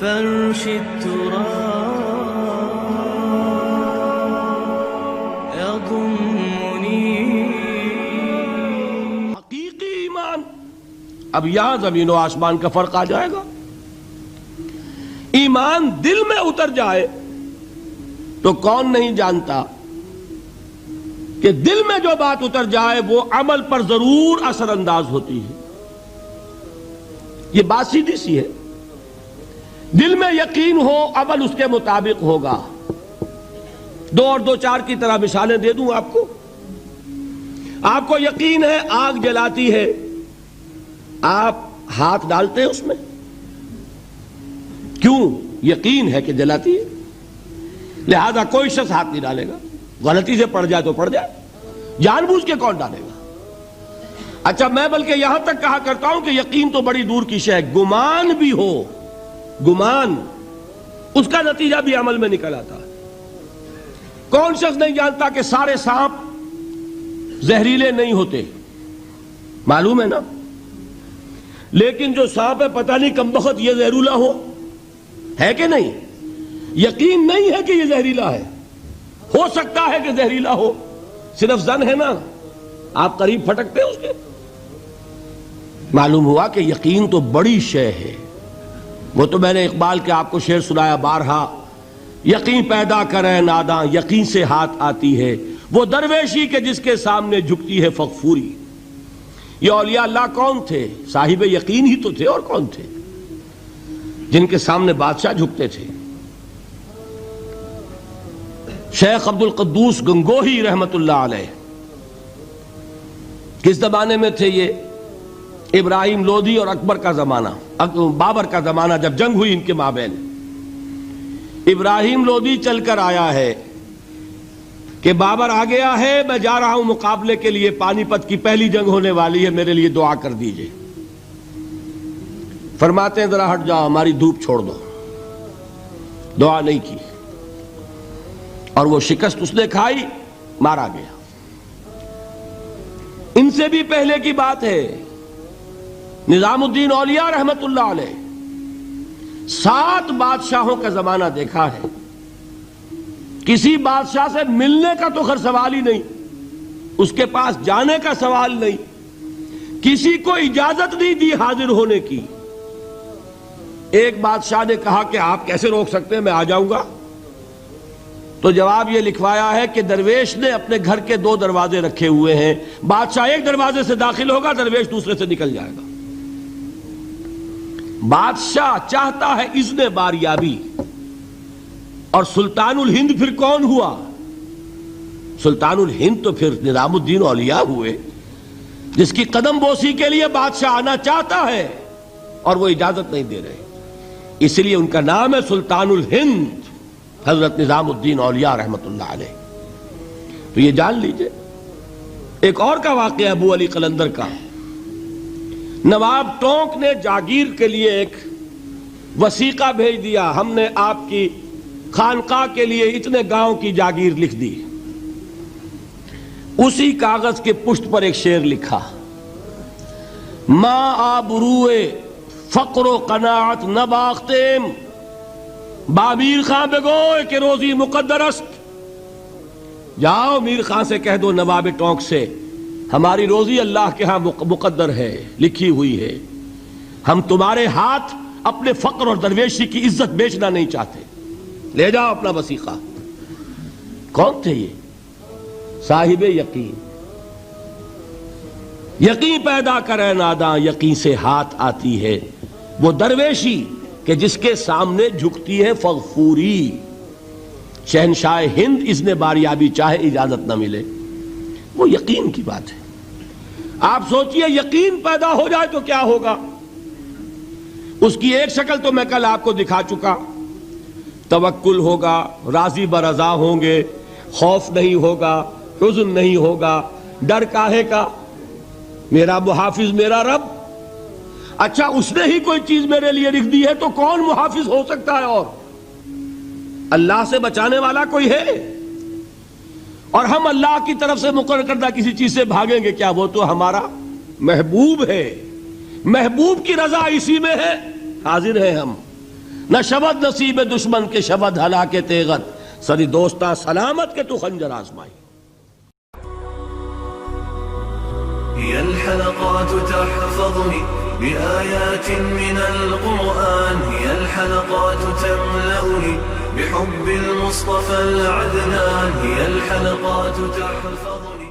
فرش التراب يضمني. حقیقی ایمان. اب یہاں زمین و آسمان کا فرق آ جائے گا. ایمان دل میں اتر جائے تو کون نہیں جانتا کہ دل میں جو بات اتر جائے وہ عمل پر ضرور اثر انداز ہوتی ہے. یہ بات سیدھی سی ہے. دل میں یقین ہو عمل اس کے مطابق ہوگا. 2 اور 2 4 کی طرح مثالیں دے دوں آپ کو. آپ کو یقین ہے آگ جلاتی ہے, آپ ہاتھ ڈالتے ہیں اس میں. کیوں؟ یقین ہے کہ جلاتی ہے, لہذا کوئی شخص ہاتھ نہیں ڈالے گا. غلطی سے پڑ جائے تو پڑ جائے, جان بوجھ کے کون ڈالے گا؟ اچھا, میں بلکہ یہاں تک کہا کرتا ہوں کہ یقین تو بڑی دور کی شے ہے. گمان بھی ہو, گمان, اس کا نتیجہ بھی عمل میں نکل آتا ہے. کون شخص نہیں جانتا کہ سارے سانپ زہریلے نہیں ہوتے؟ معلوم ہے نا. لیکن جو سانپ ہے پتہ نہیں کم بخت یہ زہریلا ہے کہ نہیں. یقین نہیں ہے کہ یہ زہریلا ہے. ہو سکتا ہے کہ زہریلا ہو, صرف زن ہے نا, آپ قریب پھٹکتے ہیں اس کے. معلوم ہوا کہ یقین تو بڑی شے ہے. وہ تو میں نے اقبال کے آپ کو شعر سنایا بارہا. یقین پیدا کرے ناداں یقین سے ہاتھ آتی ہے, وہ درویشی کے جس کے سامنے جھکتی ہے فغفوری. یہ اولیاء اللہ کون تھے؟ صاحب یقین ہی تو تھے, اور کون تھے؟ جن کے سامنے بادشاہ جھکتے تھے. شیخ عبد القدوس گنگوہی رحمت اللہ علیہ کس زمانے میں تھے؟ یہ ابراہیم لودھی اور اکبر کا زمانہ, بابر کا زمانہ, جب جنگ ہوئی ان کے مابین. ابراہیم لودھی چل کر آیا ہے کہ بابر آ گیا ہے, میں جا رہا ہوں مقابلے کے لیے, پانی پت کی پہلی جنگ ہونے والی ہے, میرے لیے دعا کر دیجئے. فرماتے ہیں ذرا ہٹ جاؤ, ہماری دھوپ چھوڑ دو. دعا نہیں کی اور وہ شکست اس نے کھائی, مارا گیا. ان سے بھی پہلے کی بات ہے, نظام الدین اولیاء رحمت اللہ علیہ 7 بادشاہوں کا زمانہ دیکھا ہے. کسی بادشاہ سے ملنے کا تو خیر سوال ہی نہیں, اس کے پاس جانے کا سوال نہیں, کسی کو اجازت نہیں دی حاضر ہونے کی. ایک بادشاہ نے کہا کہ آپ کیسے روک سکتے ہیں, میں آ جاؤں گا. تو جواب یہ لکھوایا ہے کہ درویش نے اپنے گھر کے 2 دروازے رکھے ہوئے ہیں, بادشاہ ایک دروازے سے داخل ہوگا, درویش دوسرے سے نکل جائے گا. بادشاہ چاہتا ہے اذن باریابی. اور سلطان الہند پھر کون ہوا؟ سلطان الہند تو پھر نظام الدین اولیاء ہوئے, جس کی قدم بوسی کے لیے بادشاہ آنا چاہتا ہے اور وہ اجازت نہیں دے رہے. اس لیے ان کا نام ہے سلطان الہند, حضرت نظام الدین اولیاء رحمت اللہ علیہ. تو یہ جان لیجئے. ایک اور کا واقعہ ابو علی قلندر کا. نواب ٹونک نے جاگیر کے لیے ایک وثیقہ بھیج دیا, ہم نے آپ کی خانقاہ کے لیے اتنے گاؤں کی جاگیر لکھ دی. اسی کاغذ کے پشت پر ایک شعر لکھا, ما آبروئے فقر و قناعت نباختیم, با میر خان بگوئے کہ روزی مقدر است. جاؤ میر خان سے کہہ دو, نواب ٹونک سے, ہماری روزی اللہ کے ہاں مقدر ہے, لکھی ہوئی ہے. ہم تمہارے ہاتھ اپنے فقر اور درویشی کی عزت بیچنا نہیں چاہتے, لے جاؤ اپنا وثیقہ. کون تھے یہ؟ صاحب یقین. یقین پیدا کرے ناداں یقین سے ہاتھ آتی ہے, وہ درویشی کہ جس کے سامنے جھکتی ہے فغفوری. شہنشاہ ہند اذن باریابی چاہے اجازت نہ ملے, وہ یقین کی بات ہے. آپ سوچئے یقین پیدا ہو جائے تو کیا ہوگا. اس کی ایک شکل تو میں کل آپ کو دکھا چکا. توکل ہوگا, راضی برضا ہوں گے, خوف نہیں ہوگا, حزن نہیں ہوگا, ڈر کاہے کا, میرا محافظ میرا رب. اچھا, اس نے ہی کوئی چیز میرے لیے لکھ دی ہے تو کون محافظ ہو سکتا ہے؟ اور اللہ سے بچانے والا کوئی ہے؟ اور ہم اللہ کی طرف سے مقرر کردہ کسی چیز سے بھاگیں گے کیا؟ وہ تو ہمارا محبوب ہے, محبوب کی رضا اسی میں ہے. حاضر ہیں ہم, نہ شود نصیب دشمن کے شود ہلاک تیغت، سری دوستاں سلامت کے تو خنجر آزمائی. هي الحلقات تحفظني بآيات من القرآن، هي الحلقات تملأني بحب المصطفى العدنان، هي الحلقات تحفظني